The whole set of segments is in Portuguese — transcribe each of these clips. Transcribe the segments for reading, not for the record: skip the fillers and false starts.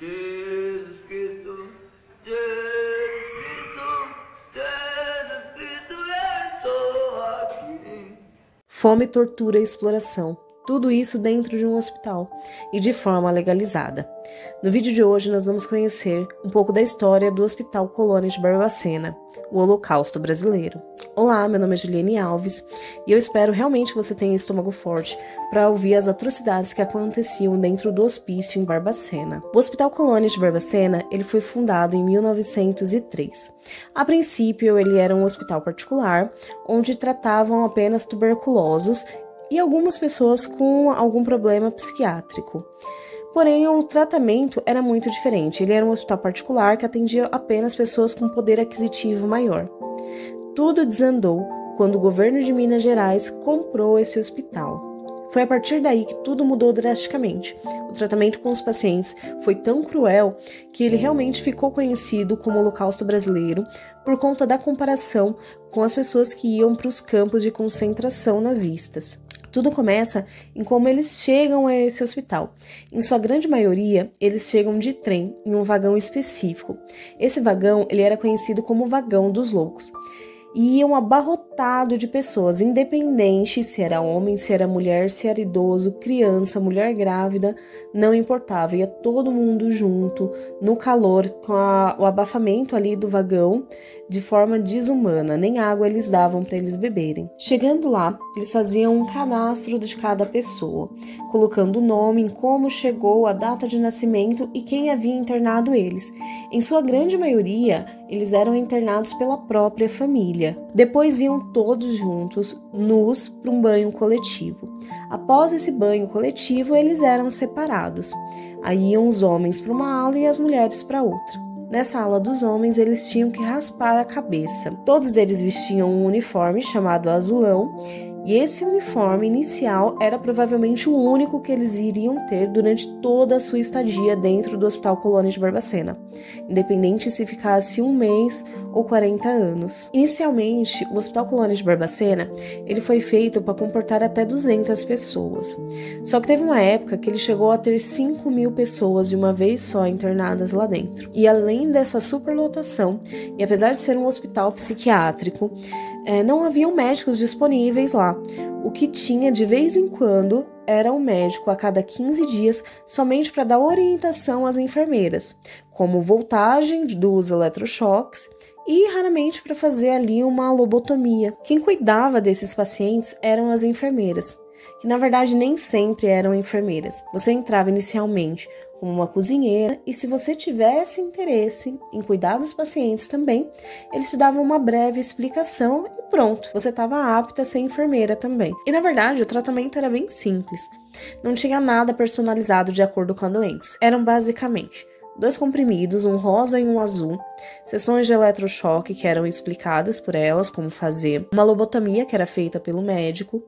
Jesus Cristo, Jesus Cristo, Jesus Cristo, eu estou aqui. Fome, tortura e exploração. Tudo isso dentro de um hospital e de forma legalizada. No vídeo de hoje nós vamos conhecer um pouco da história do Hospital Colônia de Barbacena, o Holocausto Brasileiro. Olá, meu nome é Juliane Alves e eu espero realmente que você tenha estômago forte para ouvir as atrocidades que aconteciam dentro do hospício em Barbacena. O Hospital Colônia de Barbacena ele foi fundado em 1903. A princípio ele era um hospital particular onde tratavam apenas tuberculosos e algumas pessoas com algum problema psiquiátrico. Porém, o tratamento era muito diferente. Ele era um hospital particular que atendia apenas pessoas com poder aquisitivo maior. Tudo desandou quando o governo de Minas Gerais comprou esse hospital. Foi a partir daí que tudo mudou drasticamente. O tratamento com os pacientes foi tão cruel que ele realmente ficou conhecido como Holocausto Brasileiro por conta da comparação com as pessoas que iam para os campos de concentração nazistas. Tudo começa em como eles chegam a esse hospital. Em sua grande maioria, eles chegam de trem, em um vagão específico. Esse vagão ele era conhecido como Vagão dos Loucos. E iam abarrotado de pessoas, independente se era homem, se era mulher, se era idoso, criança, mulher grávida, não importava. Ia todo mundo junto, no calor, com o abafamento ali do vagão, de forma desumana. Nem água eles davam para eles beberem. Chegando lá, eles faziam um cadastro de cada pessoa, colocando o nome, em como chegou, a data de nascimento e quem havia internado eles. Em sua grande maioria, eles eram internados pela própria família. Depois iam todos juntos, nus, para um banho coletivo. Após esse banho coletivo, eles eram separados. Aí iam os homens para uma ala e as mulheres para outra. Nessa ala dos homens, eles tinham que raspar a cabeça. Todos eles vestiam um uniforme chamado azulão, e esse uniforme inicial era provavelmente o único que eles iriam ter durante toda a sua estadia dentro do Hospital Colônia de Barbacena, independente se ficasse 1 mês ou 40 anos. Inicialmente, o Hospital Colônia de Barbacena ele foi feito para comportar até 200 pessoas. Só que teve uma época que ele chegou a ter 5.000 pessoas de uma vez só internadas lá dentro. E além dessa superlotação, e apesar de ser um hospital psiquiátrico, não haviam médicos disponíveis lá. O que tinha de vez em quando era um médico a cada 15 dias somente para dar orientação às enfermeiras, como voltagem dos eletrochoques e raramente para fazer ali uma lobotomia. Quem cuidava desses pacientes eram as enfermeiras, que na verdade nem sempre eram enfermeiras. Você entrava inicialmente como uma cozinheira e se você tivesse interesse em cuidar dos pacientes também, eles te davam uma breve explicação e pronto, você estava apta a ser enfermeira também. E na verdade o tratamento era bem simples, não tinha nada personalizado de acordo com a doença. Eram basicamente 2 comprimidos, um rosa e um azul, sessões de eletrochoque que eram explicadas por elas como fazer, uma lobotomia que era feita pelo médico,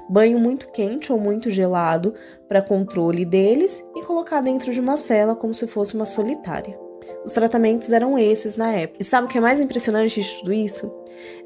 banho muito quente ou muito gelado para controle deles e colocar dentro de uma cela como se fosse uma solitária. Os tratamentos eram esses na época. E sabe o que é mais impressionante de tudo isso?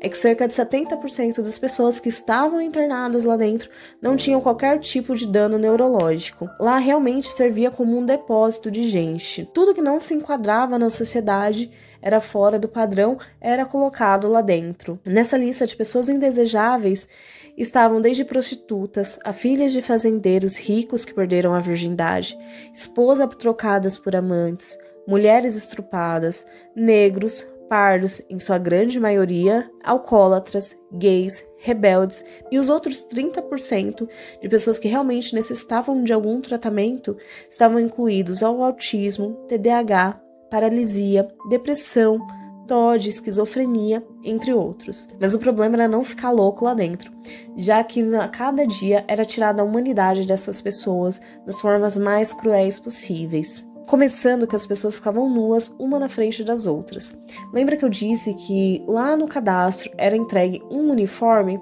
É que cerca de 70% das pessoas que estavam internadas lá dentro não tinham qualquer tipo de dano neurológico. Lá realmente servia como um depósito de gente. Tudo que não se enquadrava na sociedade, era fora do padrão, era colocado lá dentro. Nessa lista de pessoas indesejáveis estavam desde prostitutas a filhas de fazendeiros ricos que perderam a virgindade, esposas trocadas por amantes, mulheres estrupadas, negros, pardos, em sua grande maioria, alcoólatras, gays, rebeldes e os outros 30% de pessoas que realmente necessitavam de algum tratamento estavam incluídos ao autismo, TDAH, paralisia, depressão, TOD, esquizofrenia, entre outros. Mas o problema era não ficar louco lá dentro, já que a cada dia era tirada a humanidade dessas pessoas das formas mais cruéis possíveis. Começando que as pessoas ficavam nuas uma na frente das outras. Lembra que eu disse que lá no cadastro era entregue um uniforme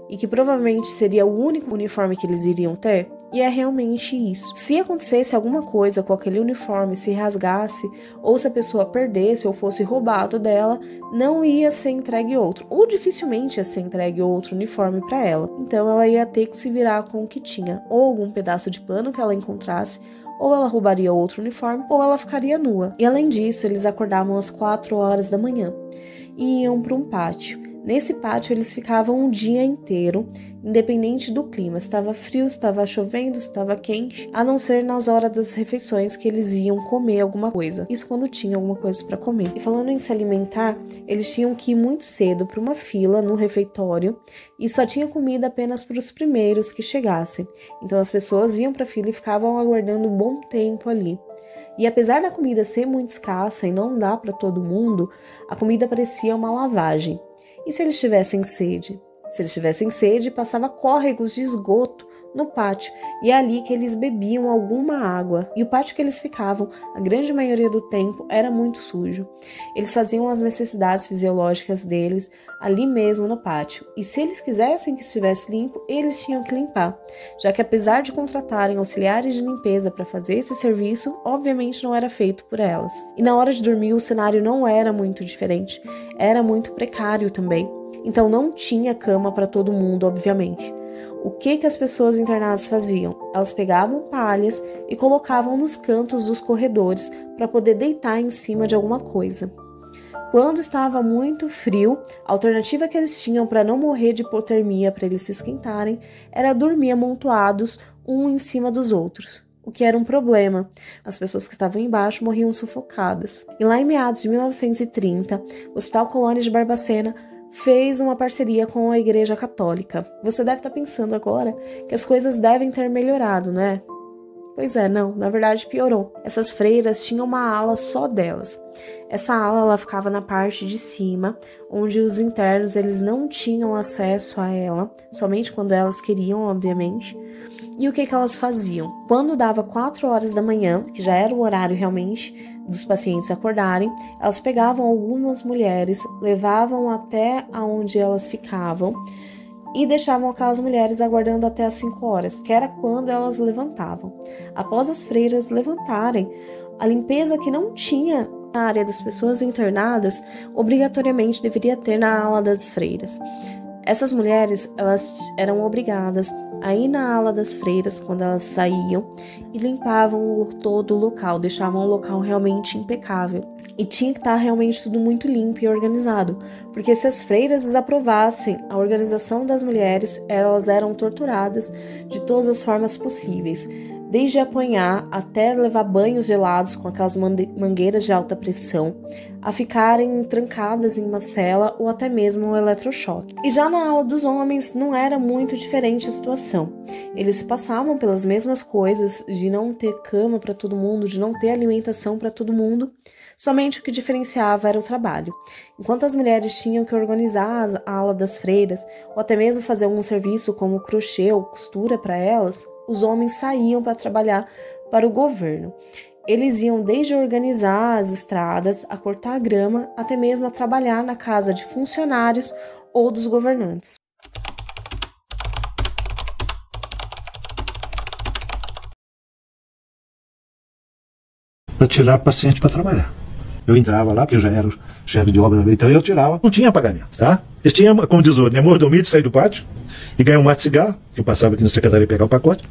e que provavelmente seria o único uniforme que eles iriam ter? E é realmente isso. Se acontecesse alguma coisa com aquele uniforme, se rasgasse, ou se a pessoa perdesse ou fosse roubado dela, não ia ser entregue outro, ou dificilmente ia ser entregue outro uniforme para ela. Então ela ia ter que se virar com o que tinha, ou algum pedaço de pano que ela encontrasse, ou ela roubaria outro uniforme, ou ela ficaria nua. E além disso, eles acordavam às 4 horas da manhã e iam para um pátio. Nesse pátio eles ficavam um dia inteiro, independente do clima, se estava frio, se estava chovendo, se estava quente, a não ser nas horas das refeições que eles iam comer alguma coisa. Isso quando tinha alguma coisa para comer. E falando em se alimentar, eles tinham que ir muito cedo para uma fila no refeitório e só tinha comida apenas para os primeiros que chegassem. Então as pessoas iam para a fila e ficavam aguardando um bom tempo ali. E apesar da comida ser muito escassa e não dar para todo mundo, a comida parecia uma lavagem. E se eles tivessem sede? Se eles tivessem sede, passava córregos de esgoto no pátio e é ali que eles bebiam alguma água. E o pátio que eles ficavam, a grande maioria do tempo, era muito sujo. Eles faziam as necessidades fisiológicas deles ali mesmo no pátio. E se eles quisessem que estivesse limpo, eles tinham que limpar, já que apesar de contratarem auxiliares de limpeza para fazer esse serviço, obviamente não era feito por elas. E na hora de dormir, o cenário não era muito diferente, era muito precário também. Então não tinha cama para todo mundo, obviamente. O que as pessoas internadas faziam? Elas pegavam palhas e colocavam nos cantos dos corredores para poder deitar em cima de alguma coisa. Quando estava muito frio, a alternativa que eles tinham para não morrer de hipotermia, para eles se esquentarem, era dormir amontoados um em cima dos outros, o que era um problema. As pessoas que estavam embaixo morriam sufocadas. E lá em meados de 1930, o Hospital Colônia de Barbacena fez uma parceria com a Igreja Católica. Você deve estar pensando agora que as coisas devem ter melhorado, né? Pois é, não, na verdade piorou. Essas freiras tinham uma ala só delas. Essa ala ela ficava na parte de cima, onde os internos eles não tinham acesso a ela, somente quando elas queriam, obviamente. E o que elas faziam? Quando dava 4 horas da manhã, que já era o horário realmente dos pacientes acordarem, elas pegavam algumas mulheres, levavam até onde elas ficavam e deixavam aquelas mulheres aguardando até as 5 horas, que era quando elas levantavam. Após as freiras levantarem, a limpeza que não tinha na área das pessoas internadas, obrigatoriamente deveria ter na ala das freiras. Essas mulheres, elas eram obrigadas a ir na ala das freiras quando elas saíam e limpavam todo o local, deixavam o local realmente impecável. E tinha que estar realmente tudo muito limpo e organizado, porque se as freiras desaprovassem a organização das mulheres, elas eram torturadas de todas as formas possíveis, desde apanhar até levar banhos gelados com aquelas mangueiras de alta pressão, a ficarem trancadas em uma cela ou até mesmo um eletrochoque. E já na aula dos homens não era muito diferente a situação. Eles passavam pelas mesmas coisas de não ter cama para todo mundo, de não ter alimentação para todo mundo, somente o que diferenciava era o trabalho. Enquanto as mulheres tinham que organizar a ala das freiras, ou até mesmo fazer algum serviço como crochê ou costura para elas, os homens saíam para trabalhar para o governo. Eles iam desde organizar as estradas, a cortar a grama, até mesmo a trabalhar na casa de funcionários ou dos governantes. Para tirar paciente para trabalhar. Eu entrava lá, porque eu já era o chefe de obra, então eu tirava, não tinha pagamento, tá? Eles tinham, como diz o outro, mordomia de sair do pátio e ganhar um mato de cigarro, que eu passava aqui na secretaria pegar o pacote.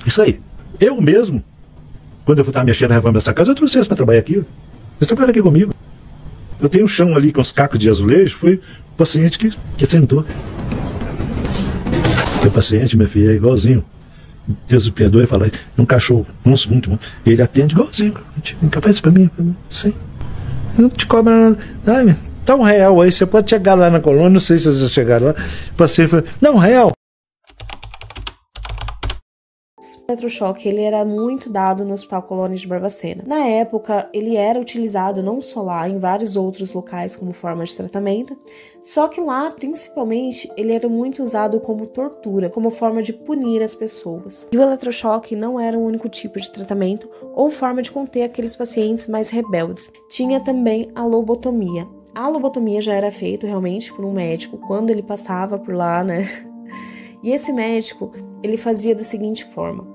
Isso aí. Eu mesmo, quando eu estava mexendo na reforma dessa casa, eu trouxe eles para trabalhar aqui. Eles trabalharam aqui comigo. Eu tenho um chão ali com os cacos de azulejo, foi o paciente que sentou. O paciente, minha filha, é igualzinho. Deus o perdoe e fala, um cachorro, monstro, muito bom. Ele atende igualzinho. Faz isso pra mim? Sim. Não te cobra nada. Ai, dá R$1 aí, você pode chegar lá na colônia, não sei se vocês chegaram lá. O paciente fala, dá R$1. O eletrochoque ele era muito dado no Hospital Colônia de Barbacena. Na época, ele era utilizado não só lá, em vários outros locais como forma de tratamento, só que lá, principalmente, ele era muito usado como tortura, como forma de punir as pessoas. E o eletrochoque não era o único tipo de tratamento ou forma de conter aqueles pacientes mais rebeldes. Tinha também a lobotomia. A lobotomia já era feita realmente por um médico quando ele passava por lá, né? E esse médico, ele fazia da seguinte forma.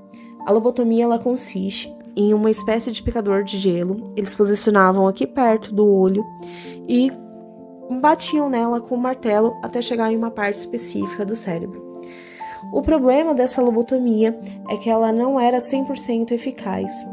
A lobotomia, ela consiste em uma espécie de picador de gelo. Eles posicionavam aqui perto do olho e batiam nela com um martelo até chegar em uma parte específica do cérebro. O problema dessa lobotomia é que ela não era 100% eficaz.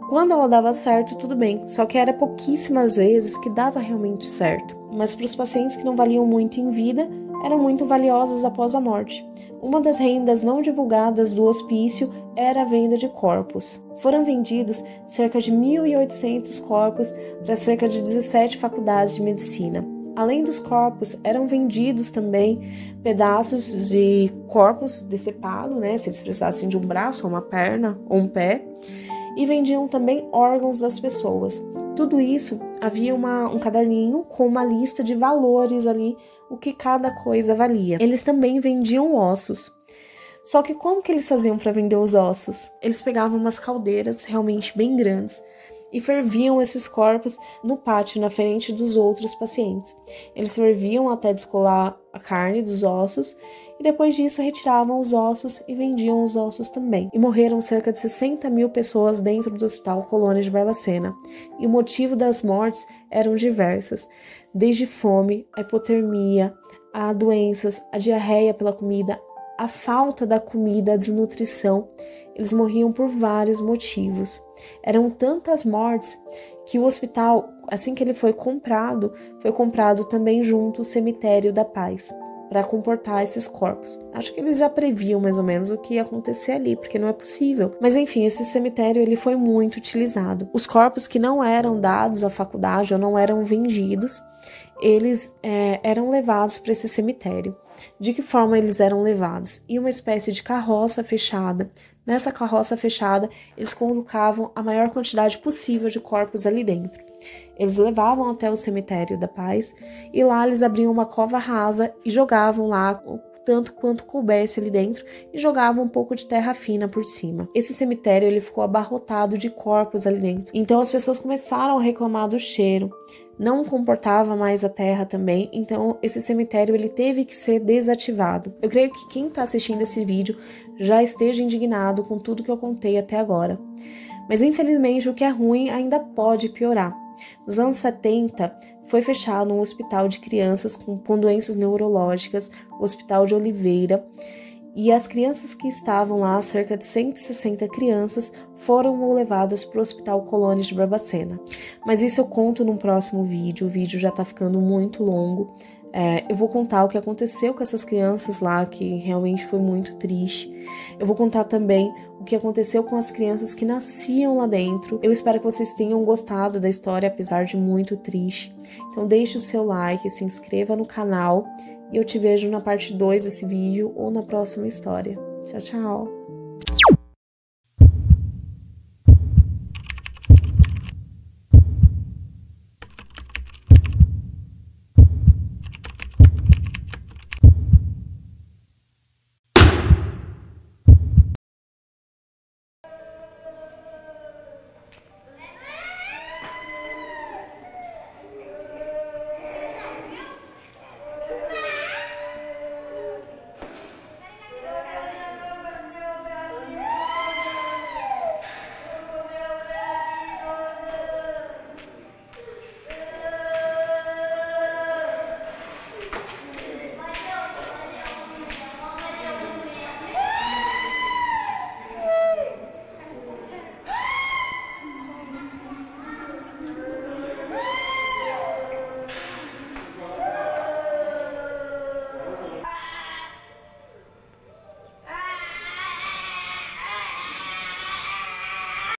Quando ela dava certo, tudo bem, só que era pouquíssimas vezes que dava realmente certo. Mas para os pacientes que não valiam muito em vida, eram muito valiosos após a morte. Uma das rendas não divulgadas do hospício era a venda de corpos. Foram vendidos cerca de 1.800 corpos para cerca de 17 faculdades de medicina. Além dos corpos, eram vendidos também pedaços de corpos decepados, se eles precisassem de um braço, uma perna ou um pé, e vendiam também órgãos das pessoas. Tudo isso, havia um caderninho com uma lista de valores ali, o que cada coisa valia. Eles também vendiam ossos. Só que como que eles faziam para vender os ossos? Eles pegavam umas caldeiras realmente bem grandes e ferviam esses corpos no pátio, na frente dos outros pacientes. Eles ferviam até descolar a carne dos ossos e depois disso retiravam os ossos e vendiam os ossos também. E morreram cerca de 60 mil pessoas dentro do Hospital Colônia de Barbacena. E o motivo das mortes eram diversas, desde fome, a hipotermia, a doenças, a diarreia pela comida, a falta da comida, a desnutrição. Eles morriam por vários motivos. Eram tantas mortes que o hospital, assim que ele foi comprado também junto o Cemitério da Paz, para comportar esses corpos. Acho que eles já previam mais ou menos o que ia acontecer ali, porque não é possível. Mas enfim, esse cemitério ele foi muito utilizado. Os corpos que não eram dados à faculdade ou não eram vendidos, eles eram levados para esse cemitério. De que forma eles eram levados? Em uma espécie de carroça fechada. Nessa carroça fechada, eles colocavam a maior quantidade possível de corpos ali dentro. Eles levavam até o Cemitério da Paz e lá eles abriam uma cova rasa e jogavam lá tanto quanto coubesse ali dentro e jogavam um pouco de terra fina por cima. Esse cemitério ele ficou abarrotado de corpos ali dentro. Então as pessoas começaram a reclamar do cheiro. Não comportava mais a terra também, então esse cemitério ele teve que ser desativado. Eu creio que quem está assistindo esse vídeo já esteja indignado com tudo que eu contei até agora. Mas infelizmente o que é ruim ainda pode piorar. Nos anos 70, foi fechado um hospital de crianças com doenças neurológicas, o Hospital de Oliveira, e as crianças que estavam lá, cerca de 160 crianças, foram levadas para o Hospital Colônia de Barbacena. Mas isso eu conto num próximo vídeo, o vídeo já está ficando muito longo. Eu vou contar o que aconteceu com essas crianças lá, que realmente foi muito triste. Eu vou contar também o que aconteceu com as crianças que nasciam lá dentro. Eu espero que vocês tenham gostado da história, apesar de muito triste. Então deixe o seu like, se inscreva no canal e eu te vejo na parte 2 desse vídeo ou na próxima história. Tchau, tchau!